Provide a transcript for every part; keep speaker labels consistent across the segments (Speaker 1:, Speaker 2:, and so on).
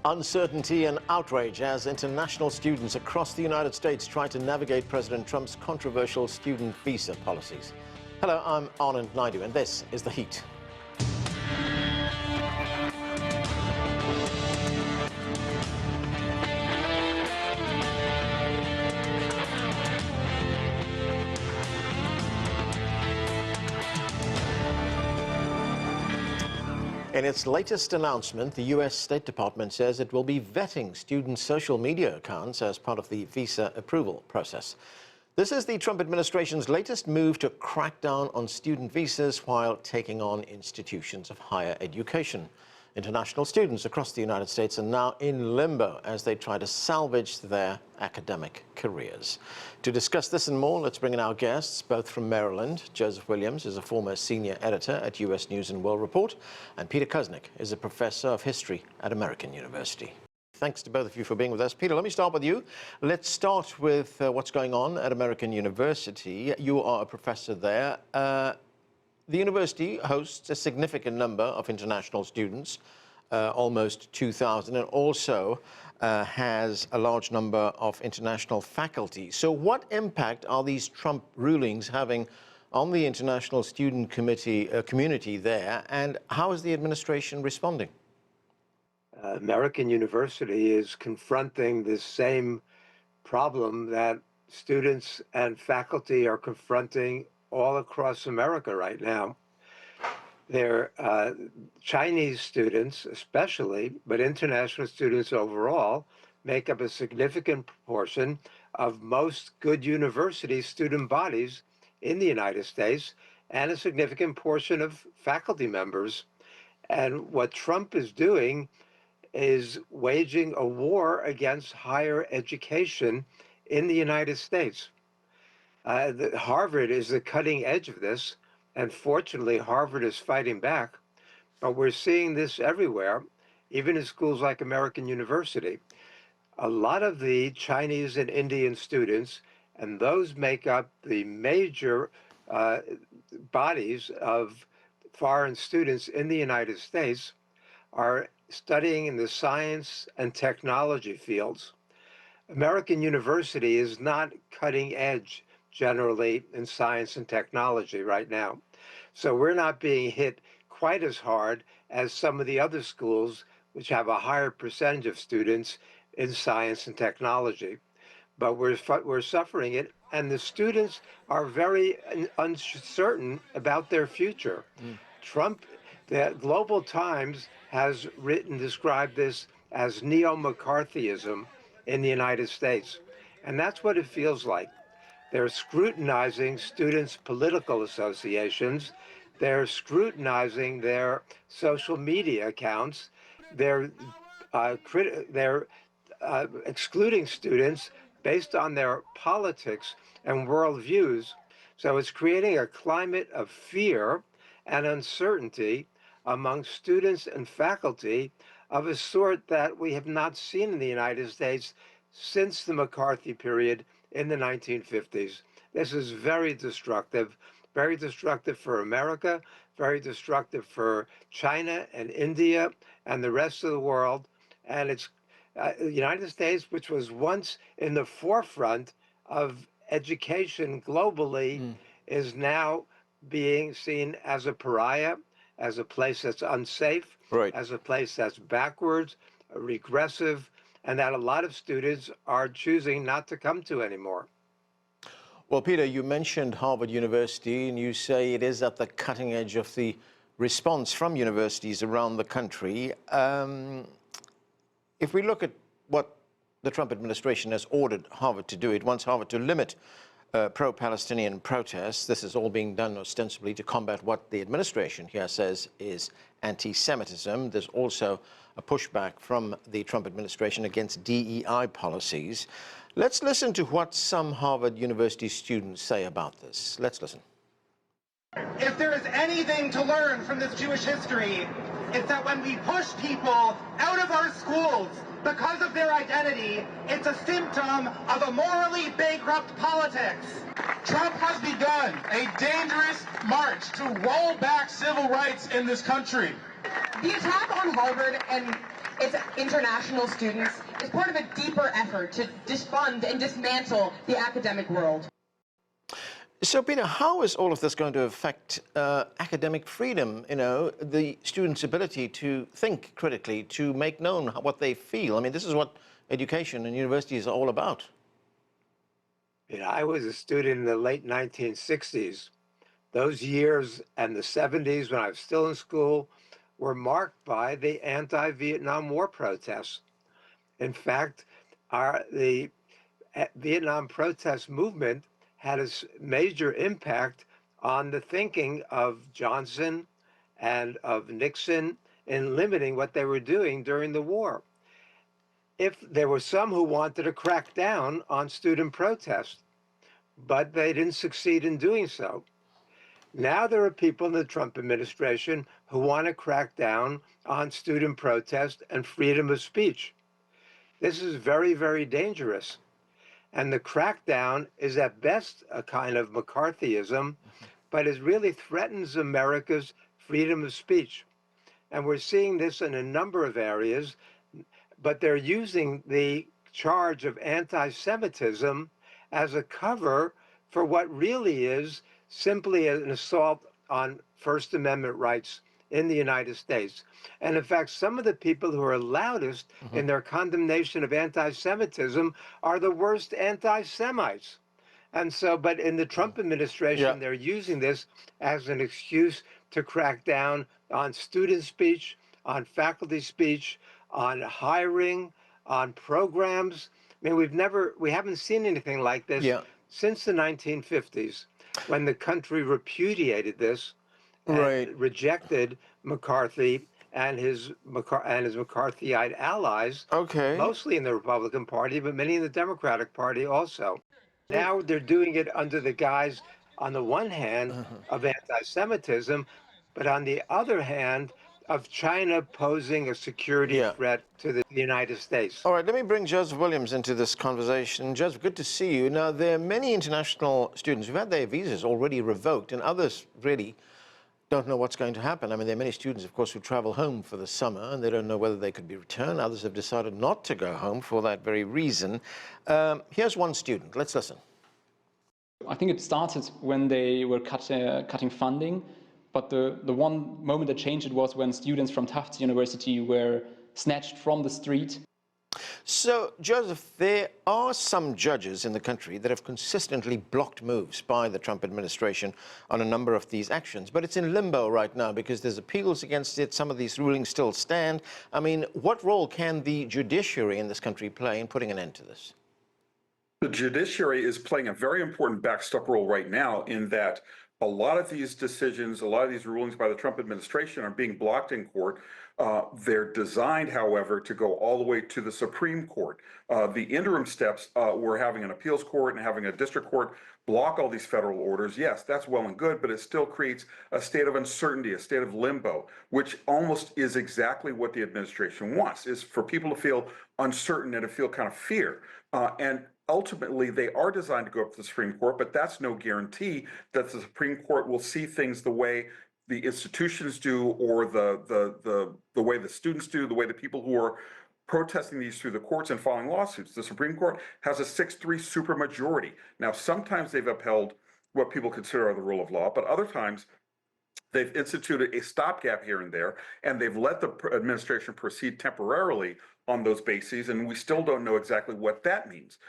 Speaker 1: Uncertainty and outrage as international students across the United States try to navigate President Trump's controversial student visa policies. Hello, I'm Anand Naidu, and this is The Heat. In its latest announcement, the U.S. State Department says it will be vetting student social media accounts as part of the visa approval process. This is the Trump administration's latest move to crack down on student visas while taking on institutions of higher education. International students across the United States are now in limbo as they try to salvage their academic careers. To discuss this and more, let's bring in our guests, both from Maryland. Joseph Williams is a former senior editor at U.S. News and World Report, and Peter Kuznick is a professor of history at American University. Thanks to both of you for being with us. Peter, let me start with you. Let's start with what's going on at American University. You are a professor there. The university hosts a significant number of international students, almost 2,000, and also has a large number of international faculty. So what impact are these Trump rulings having on the international student community there, and how is the administration responding?
Speaker 2: American University is confronting this same problem that students and faculty are confronting all across America right now. They're Chinese students especially, but international students overall make up a significant proportion of most good university student bodies in the United States and a significant portion of faculty members. And what Trump is doing is waging a war against higher education in the United States. Harvard is the cutting edge of this, and fortunately Harvard is fighting back, but we're seeing this everywhere, even in schools like American University. A lot of the Chinese and Indian students, and those make up the major bodies of foreign students in the United States, are studying in the science and technology fields. American University is not cutting edge generally in science and technology right now. So we're not being hit quite as hard as some of the other schools which have a higher percentage of students in science and technology. But we're suffering it, and the students are very uncertain about their future. Trump, the Global Times has described this as neo-McCarthyism in the United States. And that's what it feels like. They're scrutinizing students' political associations. They're scrutinizing their social media accounts. They're excluding students based on their politics and worldviews. So it's creating a climate of fear and uncertainty among students and faculty of a sort that we have not seen in the United States since the McCarthy period in the 1950s. This is very destructive for America, very destructive for China and India and the rest of the world. And it's the United States, which was once in the forefront of education globally, is now being seen as a pariah, as a place that's unsafe, as a place that's backwards, regressive, and that a lot of students are choosing not to come to anymore.
Speaker 1: Well, Peter, you mentioned Harvard University, and you say it is at the cutting edge of the response from universities around the country. If we look at what the Trump administration has ordered Harvard to do, it wants Harvard to limit pro-Palestinian protests. This is all being done ostensibly to combat what the administration here says is anti-Semitism. There's also a pushback from the Trump administration against DEI policies. Let's listen to what some Harvard University students say about this. Let's listen.
Speaker 3: If there is anything to learn from this Jewish history, it's that when we push people out of our schools because of their identity, it's a symptom of a morally bankrupt politics.
Speaker 4: Trump has begun a dangerous march to roll back civil rights in this country.
Speaker 5: The attack on Harvard and its international students is part of a deeper effort to defund and dismantle the academic world.
Speaker 1: So, Peter, how is all of this going to affect academic freedom, the students' ability to think critically, to make known what they feel? I mean, this is what education and universities are all about.
Speaker 2: I was a student in the late 1960s. Those years and the 70s, when I was still in school, were marked by the anti-Vietnam War protests. In fact, the Vietnam protest movement had a major impact on the thinking of Johnson and of Nixon in limiting what they were doing during the war. If there were some who wanted to crack down on student protest, but they didn't succeed in doing so. Now there are people in the Trump administration who want to crack down on student protest and freedom of speech. This is very, very dangerous. And the crackdown is at best a kind of McCarthyism, but it really threatens America's freedom of speech. And we're seeing this in a number of areas, but they're using the charge of anti-Semitism as a cover for what really is simply an assault on First Amendment rights in the United States. And in fact, some of the people who are loudest in their condemnation of anti-Semitism are the worst anti-Semites. And so, but in the Trump administration, they're using this as an excuse to crack down on student speech, on faculty speech, on hiring, on programs. I mean, we haven't seen anything like this since the 1950s, when the country repudiated this and rejected McCarthy and his McCarthyite allies, mostly in the Republican Party, but many in the Democratic Party also. Now they're doing it under the guise, on the one hand, of anti-Semitism, but on the other hand, of China posing a security threat to the United States.
Speaker 1: All right, let me bring Joseph Williams into this conversation. Joseph, good to see you. Now, there are many international students who've had their visas already revoked, and others really don't know what's going to happen. I mean, there are many students, of course, who travel home for the summer, and they don't know whether they could be returned. Others have decided not to go home for that very reason. Here's one student. Let's listen.
Speaker 6: I think it started when they were cutting funding. But the one moment that changed it was when students from Tufts University were snatched from the street.
Speaker 1: So, Joseph, there are some judges in the country that have consistently blocked moves by the Trump administration on a number of these actions. But it's in limbo right now because there's appeals against it. Some of these rulings still stand. I mean, what role can the judiciary in this country play in putting an end to this?
Speaker 7: The judiciary is playing a very important backstop role right now in that a lot of these decisions, a lot of these rulings by the Trump administration are being blocked in court. They're designed, however, to go all the way to the Supreme Court. The interim steps were having an appeals court and having a district court block all these federal orders. Yes, that's well and good, but it still creates a state of uncertainty, a state of limbo, which almost is exactly what the administration wants, is for people to feel uncertain and to feel kind of fear. And ultimately, they are designed to go up to the Supreme Court, but that's no guarantee that the Supreme Court will see things the way the institutions do, or the way the students do, the way the people who are protesting these through the courts and filing lawsuits. The Supreme Court has a 6-3 supermajority. Now, sometimes they've upheld what people consider the rule of law, but other times they've instituted a stopgap here and there, and they've let the administration proceed temporarily on those bases, and we still don't know exactly what that means.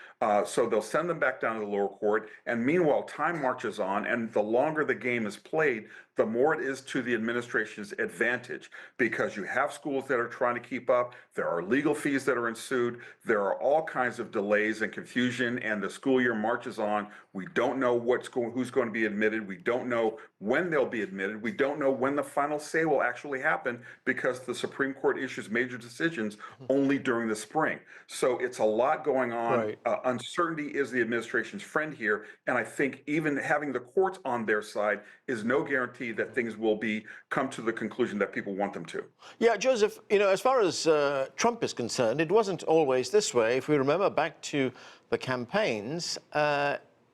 Speaker 7: So they'll send them back down to the lower court, and meanwhile, time marches on, and the longer the game is played, the more it is to the administration's advantage, because you have schools that are trying to keep up, there are legal fees that are ensued, there are all kinds of delays and confusion, and the school year marches on. We don't know who's going to be admitted, we don't know when they'll be admitted, we don't know when the final say will actually happen, because the Supreme Court issues major decisions only during the spring. So it's a lot going on. Uncertainty is the administration's friend here, and I think even having the courts on their side is no guarantee that things will come to the conclusion that people want them to.
Speaker 1: Yeah, Joseph, as far as Trump is concerned, it wasn't always this way. If we remember back to the campaigns,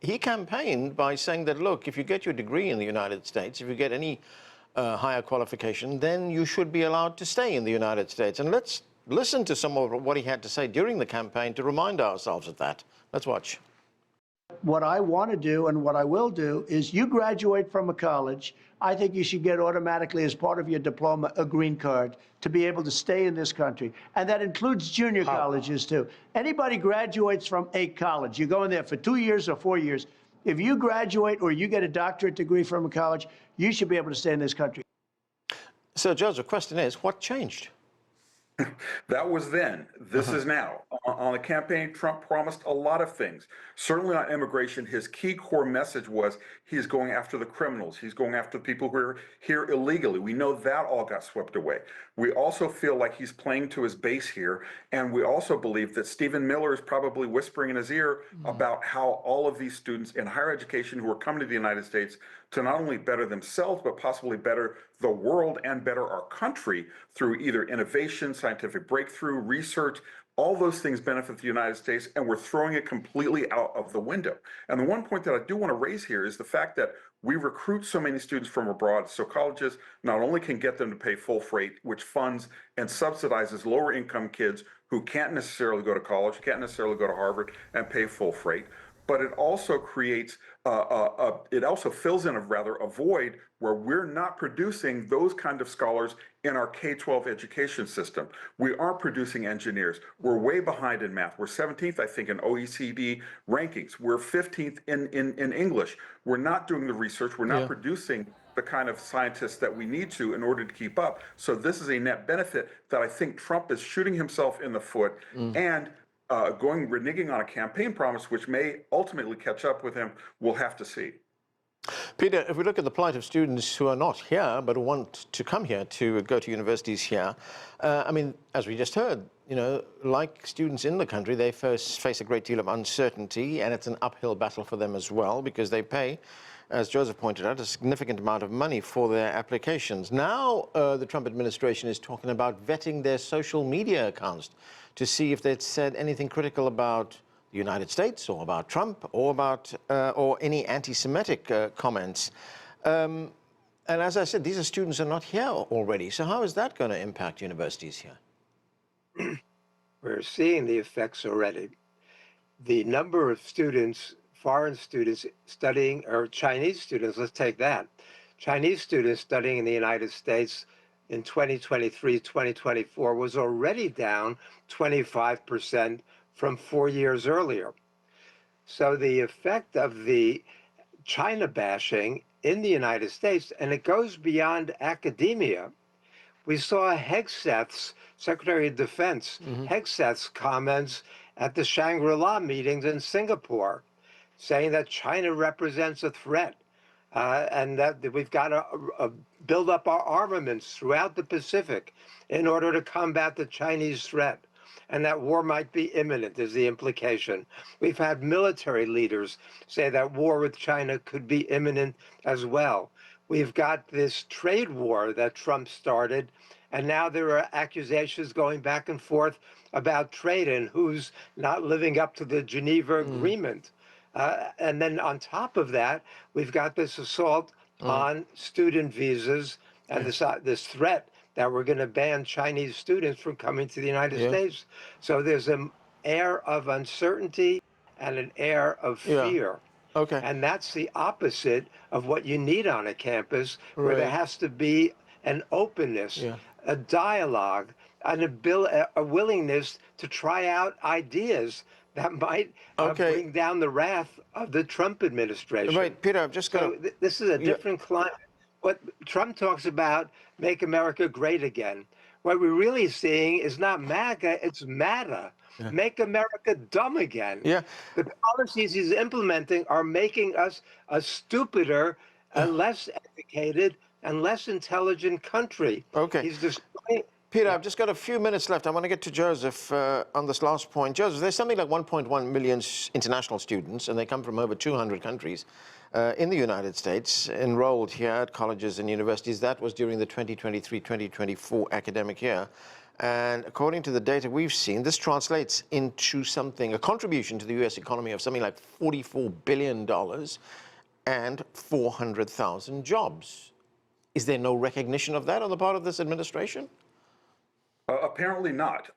Speaker 1: he campaigned by saying that, look, if you get your degree in the United States, if you get any higher qualification, then you should be allowed to stay in the United States. And let's listen to some of what he had to say during the campaign to remind ourselves of that. Let's watch.
Speaker 8: What I want to do and what I will do is you graduate from a college, I think you should get automatically as part of your diploma a green card to be able to stay in this country. And that includes junior colleges too. Anybody graduates from a college, you go in there for 2 years or 4 years. If you graduate or you get a doctorate degree from a college, you should be able to stay in this country.
Speaker 1: So, Judge, the question is, what changed?
Speaker 7: That was then. This is now. On the campaign, Trump promised a lot of things. Certainly on immigration, his key core message was he's going after the criminals. He's going after the people who are here illegally. We know that all got swept away. We also feel like he's playing to his base here. And we also believe that Stephen Miller is probably whispering in his ear about how all of these students in higher education who are coming to the United States to not only better themselves, but possibly better the world and better our country through either innovation, scientific breakthrough, research. All those things benefit the United States, and we're throwing it completely out of the window. And the one point that I do want to raise here is the fact that we recruit so many students from abroad, so colleges not only can get them to pay full freight, which funds and subsidizes lower income kids who can't necessarily go to college, can't necessarily go to Harvard and pay full freight, but it also creates, it also fills in a void where we're not producing those kind of scholars in our K-12 education system. We aren't producing engineers. We're way behind in math. We're 17th, I think, in OECD rankings. We're 15th in English. We're not doing the research. We're not producing the kind of scientists that we need to in order to keep up. So this is a net benefit that I think Trump is shooting himself in the foot and reneging on a campaign promise, which may ultimately catch up with him. We'll have to see.
Speaker 1: Peter, if we look at the plight of students who are not here but who want to come here to go to universities here, I mean, as we just heard, you know, like students in the country, they first face a great deal of uncertainty, and it's an uphill battle for them as well because they pay, as Joseph pointed out, a significant amount of money for their applications. Now the Trump administration is talking about vetting their social media accounts to see if they'd said anything critical about the United States or about Trump or about or any anti-Semitic comments. And as I said, these are students who are not here already. So how is that going to impact universities here?
Speaker 2: We're seeing the effects already. The number of students, foreign students studying, or Chinese students, let's take that. Chinese students studying in the United States in 2023, 2024 was already down 25% from 4 years earlier. So the effect of the China bashing in the United States, and it goes beyond academia. We saw Hegseth's, Secretary of Defense, Hegseth's comments at the Shangri-La meetings in Singapore, saying that China represents a threat and that we've got to build up our armaments throughout the Pacific in order to combat the Chinese threat. And that war might be imminent is the implication. We've had military leaders say that war with China could be imminent as well. We've got this trade war that Trump started, and now there are accusations going back and forth about trade and who's not living up to the Geneva Agreement. And then on top of that, we've got this assault on student visas and this threat that we're going to ban Chinese students from coming to the United States. So there's an air of uncertainty and an air of fear.
Speaker 1: Okay.
Speaker 2: And that's the opposite of what you need on a campus, where there has to be an openness, a dialogue, a willingness to try out ideas that might bring down the wrath of the Trump administration.
Speaker 1: Right, Peter, I've just got
Speaker 2: So this is a different climate. What Trump talks about, make America great again. What we're really seeing is not MAGA, it's MATA. Make America dumb again. The policies he's implementing are making us a stupider, and less educated, and less intelligent country. He's destroying.
Speaker 1: Peter, I've just got a few minutes left. I want to get to Joseph on this last point. Joseph, there's something like 1.1 million international students, and they come from over 200 countries in the United States, enrolled here at colleges and universities. That was during the 2023-2024 academic year. And according to the data we've seen, this translates into something, a contribution to the U.S. economy of something like $44 billion and 400,000 jobs. Is there no recognition of that on the part of this administration?
Speaker 7: Apparently not.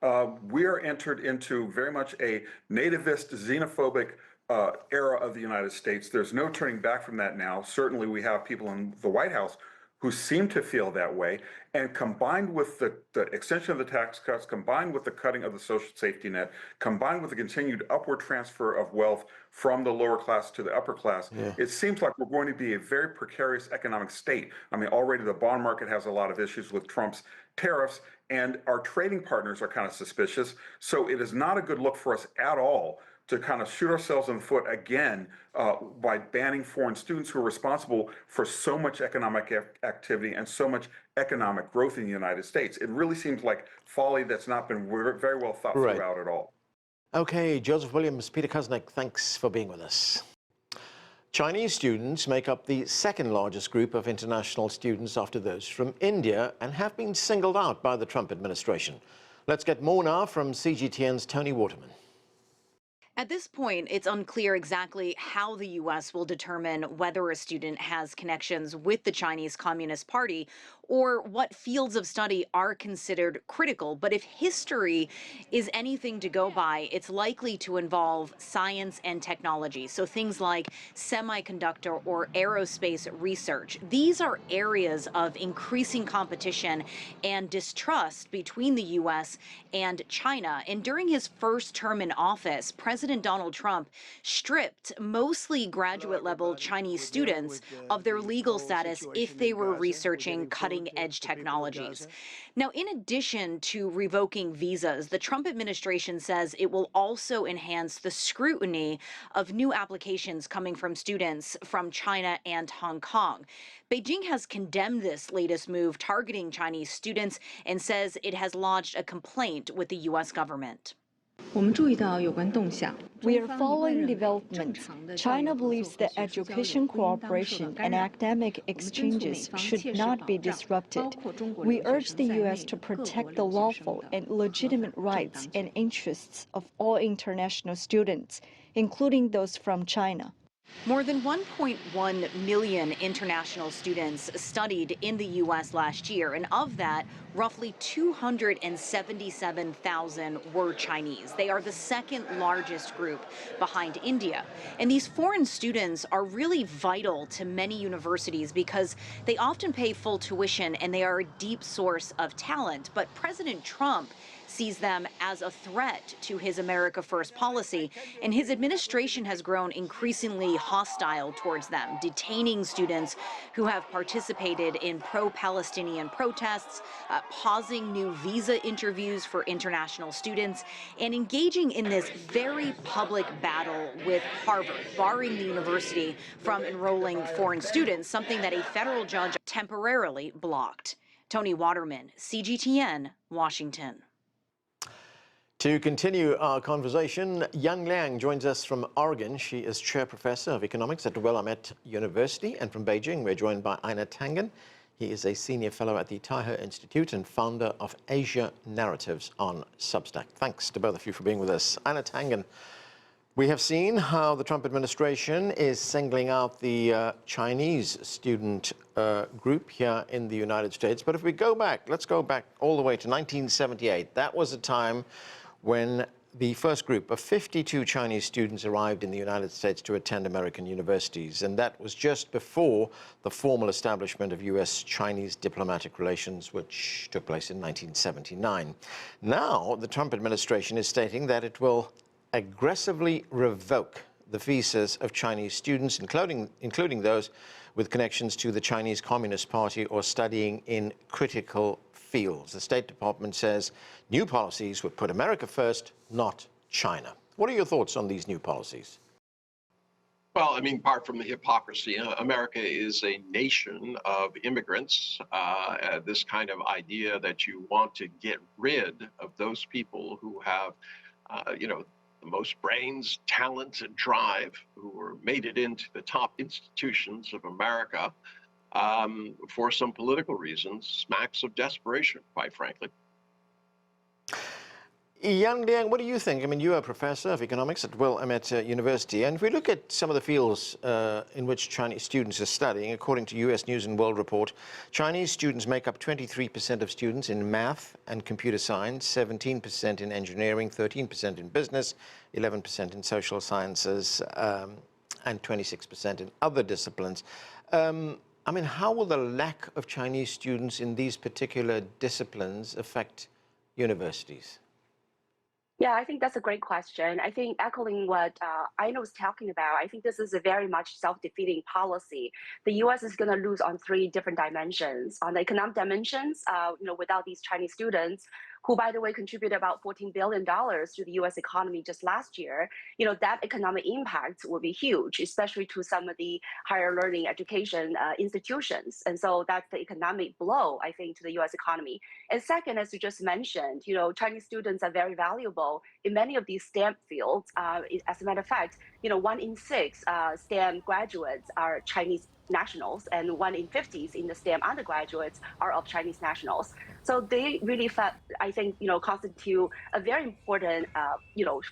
Speaker 7: We're entered into very much a nativist, xenophobic era of the United States. There's no turning back from that now. Certainly we have people in the White House who seem to feel that way. And combined with the extension of the tax cuts, combined with the cutting of the social safety net, combined with the continued upward transfer of wealth from the lower class to the upper class, it seems like we're going to be a very precarious economic state. I mean, already the bond market has a lot of issues with Trump's tariffs, and our trading partners are kind of suspicious. So it is not a good look for us at all to kind of shoot ourselves in the foot again by banning foreign students who are responsible for so much economic activity and so much economic growth in the United States. It really seems like folly that's not been very well thought throughout at all.
Speaker 1: Okay, Joseph Williams, Peter Kuznick, thanks for being with us. Chinese students make up the second largest group of international students after those from India and have been singled out by the Trump administration. Let's get more now from CGTN's Tony Waterman.
Speaker 9: At this point, it's unclear exactly how the U.S. will determine whether a student has connections with the Chinese Communist Party or what fields of study are considered critical. But if history is anything to go by, it's likely to involve science and technology. So things like semiconductor or aerospace research. These are areas of increasing competition and distrust between the U.S. and China. And during his first term in office, President Donald Trump stripped mostly graduate-level Chinese students of their legal status if they were researching cutting-edge technologies. Now, in addition to revoking visas, the Trump administration says it will also enhance the scrutiny of new applications coming from students from China and Hong Kong. Beijing has condemned this latest move targeting Chinese students and says it has lodged a complaint with the U.S. government.
Speaker 10: We are following developments. China believes that education cooperation and academic exchanges should not be disrupted. We urge the U.S. to protect the lawful and legitimate rights and interests of all international students, including those from China.
Speaker 9: More than 1.1 million international students studied in the U.S. last year, and of that, roughly 277,000 were Chinese. They are the second largest group behind India. And these foreign students are really vital to many universities because they often pay full tuition and they are a deep source of talent. But President Trump sees them as a threat to his America First policy, and his administration has grown increasingly hostile towards them, detaining students who have participated in pro-Palestinian protests, pausing new visa interviews for international students, and engaging in this very public battle with Harvard, barring the university from enrolling foreign students, something that a federal judge temporarily blocked. Tony Waterman, CGTN, Washington.
Speaker 1: To continue our conversation, Liang joins us from Oregon. She is chair professor of economics at Willamette University. And from Beijing, we're joined by Einar Tangen. He is a senior fellow at the Taihe Institute and founder of Asia Narratives on Substack. Thanks to both of you for being with us. Einar Tangen, we have seen how the Trump administration is singling out the Chinese student group here in the United States. But if we go back, let's go back all the way to 1978. That was a time when the first group of 52 Chinese students arrived in the United States to attend American universities, and that was just before the formal establishment of U.S.-Chinese diplomatic relations, which took place in 1979. Now, the Trump administration is stating that it will aggressively revoke the visas of Chinese students, including those with connections to the Chinese Communist Party or studying in critical fields. The State Department says new policies would put America first, not China. What are your thoughts on these new policies?
Speaker 11: Well, I mean, apart from the hypocrisy, America is a nation of immigrants. This kind of idea that you want to get rid of those people who have, the most brains, talent, and drive, who are made it into the top institutions of America, for some political reasons, smacks of desperation, quite frankly.
Speaker 1: Liang, what do you think? I mean, you are a professor of economics at Willamette University, and if we look at some of the fields in which Chinese students are studying, according to US News and World Report, Chinese students make up 23% of students in math and computer science, 17% in engineering, 13% in business, 11% in social sciences, and 26% in other disciplines. I mean, how will the lack of Chinese students in these particular disciplines affect universities?
Speaker 12: Yeah, I think that's a great question. I think echoing what Einar was talking about, I think this is a very much self-defeating policy. The U.S. is going to lose on three different dimensions. On the economic dimensions, without these Chinese students, who, by the way, contributed about $14 billion to the U.S. economy just last year, that economic impact will be huge, especially to some of the higher learning education institutions. And so that's the economic blow, I think, to the U.S. economy. And second, as you just mentioned, Chinese students are very valuable in many of these STEM fields. As a matter of fact, 1 in 6 STEM graduates are Chinese nationals, and 1 in 50 in the STEM undergraduates are of Chinese nationals. So they really, I think, constitute a very important,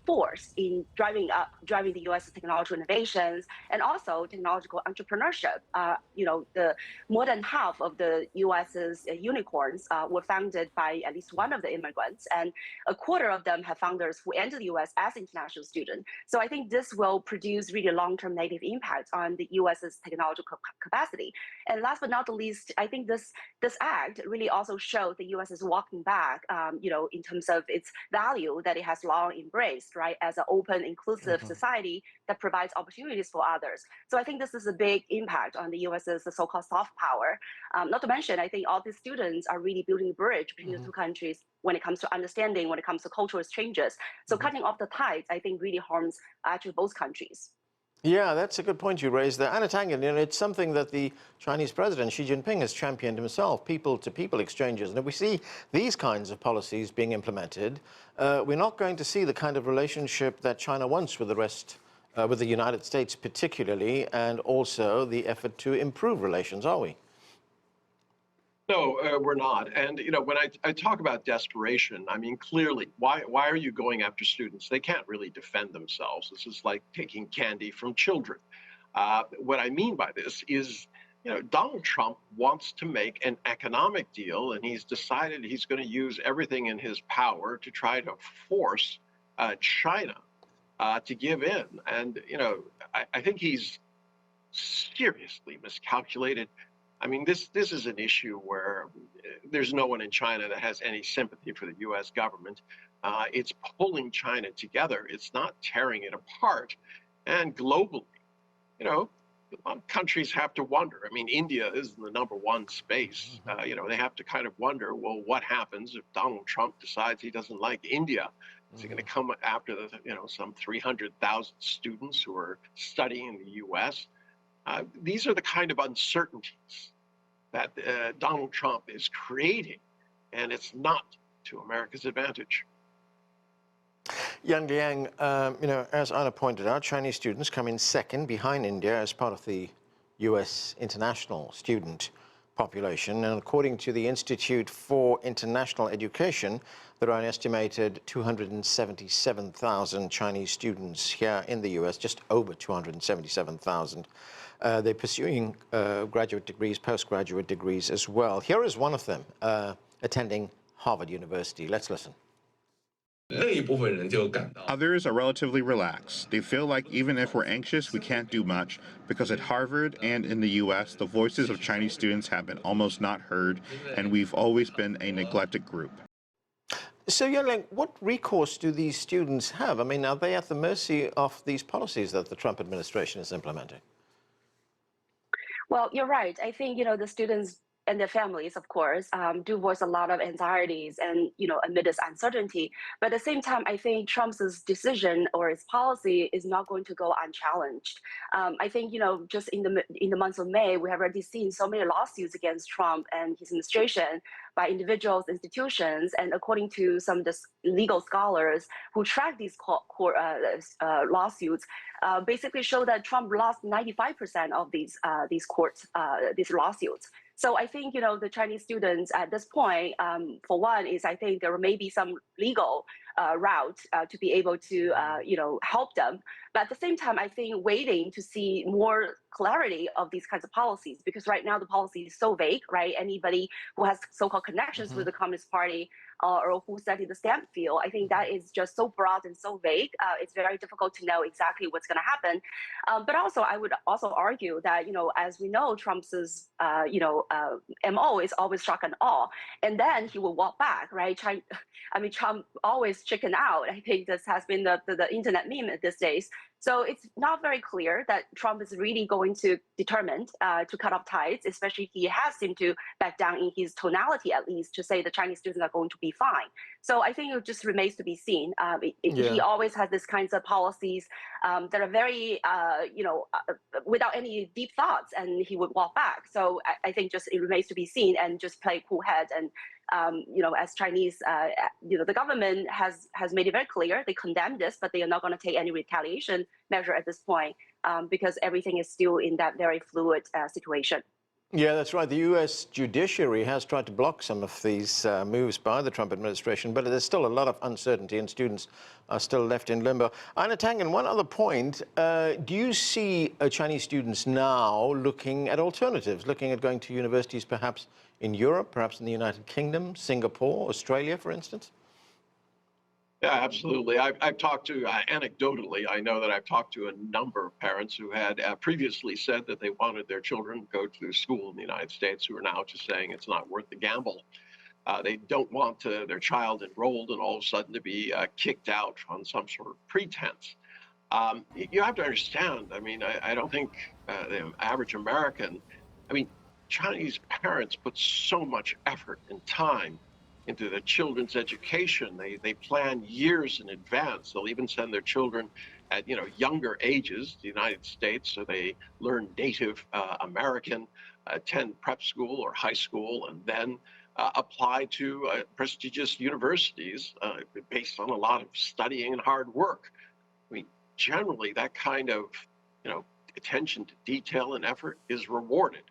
Speaker 12: force in driving the U.S. technological innovations and also technological entrepreneurship. The more than half of the U.S.'s unicorns were founded by at least one of the immigrants, and a quarter of them have founders who entered the U.S. as international students. So I think this will produce really long-term negative impact on the U.S.'s technological capacity. And last but not the least, I think this act really also shows the U.S. is walking back, in terms of its value that it has long embraced, right, as an open, inclusive society that provides opportunities for others. So I think this is a big impact on the U.S.'s so-called soft power. Not to mention, I think all these students are really building a bridge between the two countries when it comes to understanding, when it comes to cultural exchanges. So cutting off the ties, I think, really harms actually both countries.
Speaker 1: Yeah, that's a good point you raised there. Anna Tangen, it's something that the Chinese president, Xi Jinping, has championed himself, people-to-people exchanges. And if we see these kinds of policies being implemented, we're not going to see the kind of relationship that China wants with the rest, with the United States particularly, and also the effort to improve relations, are we?
Speaker 11: No, we're not. And, when I talk about desperation, I mean, clearly, why are you going after students? They can't really defend themselves. This is like taking candy from children. What I mean by this is, Donald Trump wants to make an economic deal, and he's decided he's going to use everything in his power to try to force China to give in. And, I think he's seriously miscalculated. I mean, this is an issue where there's no one in China that has any sympathy for the U.S. government. It's pulling China together. It's not tearing it apart. And globally, countries have to wonder. I mean, India is the #1 space. They have to kind of wonder, well, what happens if Donald Trump decides he doesn't like India? Is he going to come after some 300,000 students who are studying in the U.S.? These are the kind of uncertainties that Donald Trump is creating, and it's not to America's advantage.
Speaker 1: Liang, as Einar pointed out, Chinese students come in second behind India as part of the U.S. international student population. And according to the Institute for International Education, there are an estimated 277,000 Chinese students here in the U.S., just over 277,000. They're pursuing graduate degrees, postgraduate degrees as well. Here is one of them attending Harvard University. Let's listen.
Speaker 13: Others are relatively relaxed. They feel like even if we're anxious, we can't do much, because at Harvard and in the U.S., the voices of Chinese students have been almost not heard, and we've always been a neglected group.
Speaker 1: So, Liang, what recourse do these students have? I mean, are they at the mercy of these policies that the Trump administration is implementing?
Speaker 12: Well, you're right. I think, the students and their families, of course, do voice a lot of anxieties and, amid this uncertainty. But at the same time, I think Trump's decision or his policy is not going to go unchallenged. I think, just in the month of May, we have already seen so many lawsuits against Trump and his administration by individuals, institutions, and according to some of the legal scholars who track these lawsuits, basically show that Trump lost 95% of these lawsuits. So I think, the Chinese students at this point, for one, is I think there may be some legal route to be able to, help them. But at the same time, I think waiting to see more clarity of these kinds of policies, because right now the policy is so vague, right? Anybody who has so-called connections with the Communist Party or who studied the STEM field, I think that is just so broad and so vague. It's very difficult to know exactly what's going to happen. But also, I would also argue that, as we know, Trump's, MO is always shock and awe, and then he will walk back, right? Trump always chicken out. I think this has been the internet meme these days. So it's not very clear that Trump is really going to determined to cut off ties, especially he has seemed to back down in his tonality, at least, to say the Chinese students are going to be fine. So I think it just remains to be seen. He always has these kinds of policies that are very, without any deep thoughts, and he would walk back. So I think just it remains to be seen, and just play cool head. And as Chinese, the government has made it very clear they condemn this, but they are not going to take any retaliation measure at this point because everything is still in that very fluid situation.
Speaker 1: Yeah, that's right. The U.S. judiciary has tried to block some of these moves by the Trump administration, but there's still a lot of uncertainty and students are still left in limbo. Einar Tangen, one other point. Do you see Chinese students now looking at alternatives, looking at going to universities perhaps in Europe, perhaps in the United Kingdom, Singapore, Australia, for instance?
Speaker 11: Yeah, absolutely. I've talked to, anecdotally, I know that I've talked to a number of parents who had previously said that they wanted their children to go to school in the United States, who are now just saying it's not worth the gamble. They don't want their child enrolled and all of a sudden to be kicked out on some sort of pretense. You have to understand, I don't think the average American, Chinese parents put so much effort and time into their children's education. They plan years in advance. They'll even send their children at younger ages to the United States, so they learn native American, attend prep school or high school, and then apply to prestigious universities based on a lot of studying and hard work. Generally, that kind of attention to detail and effort is rewarded.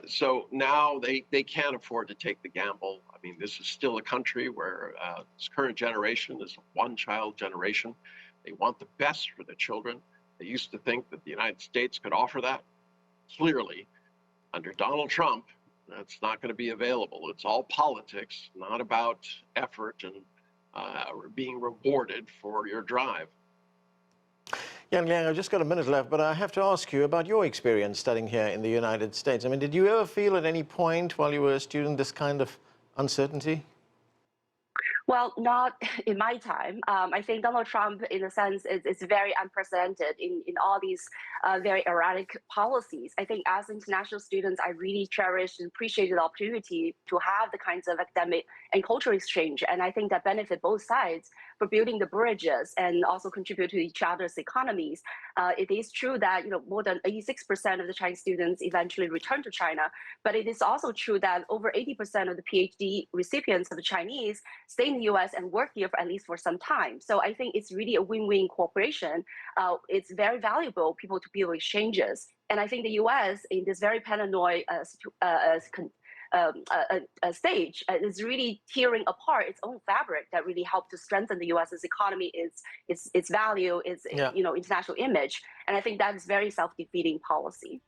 Speaker 11: So now they can't afford to take the gamble. This is still a country where this current generation is a one-child generation. They want the best for their children. They used to think that the United States could offer that. Clearly, under Donald Trump, that's not going to be available. It's all politics, not about effort and being rewarded for your drive.
Speaker 1: Liang, I've just got a minute left, but I have to ask you about your experience studying here in the United States. Did you ever feel at any point while you were a student this kind of uncertainty?
Speaker 12: Well, not in my time. I think Donald Trump, in a sense, is very unprecedented in all these very erratic policies. I think as international students, I really cherished and appreciated the opportunity to have the kinds of academic and cultural exchange. And I think that benefit both sides for building the bridges and also contribute to each other's economies. It is true that more than 86% of the Chinese students eventually return to China, but it is also true that over 80% of the PhD recipients of the Chinese stay in the US and work here for at least for some time. So I think it's really a win-win cooperation. It's very valuable people to build exchanges. And I think the US in this very paranoid stage is really tearing apart its own fabric that really helped to strengthen the US's economy, its value, its international image. And I think that is very self-defeating policy.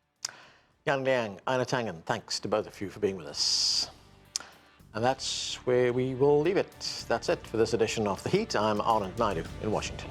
Speaker 1: Liang, Einar Tangen, thanks to both of you for being with us. And that's where we will leave it. That's it for this edition of The Heat. I'm Anand Naidu in Washington.